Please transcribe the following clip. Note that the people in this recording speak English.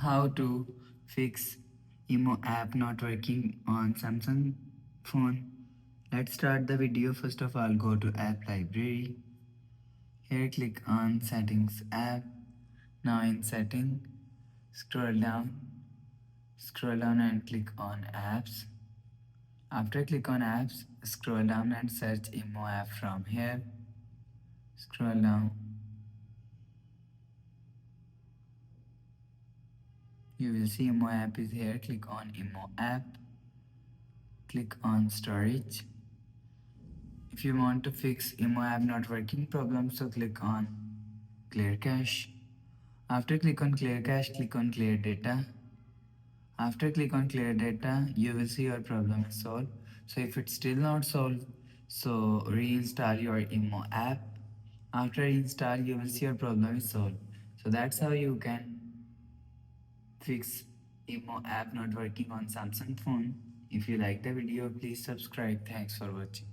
How to fix IMO app not working on Samsung phone. Let's start the video. First of all, go to app library. Here click on settings app. Now in setting, scroll down and click on apps. After click on apps, scroll down and search IMO app from here. Scroll down. You will see IMO app is here. Click on IMO app. Click on storage. If you want to fix IMO app not working problem, so click on clear cache. After click on clear cache, click on clear data. After click on clear data, you will see your problem is solved. So if it's still not solved, so reinstall your IMO app. After install, you will see your problem is solved. So that's how you can fix IMO app not working on Samsung phone. If you like the video, please subscribe. Thanks for watching.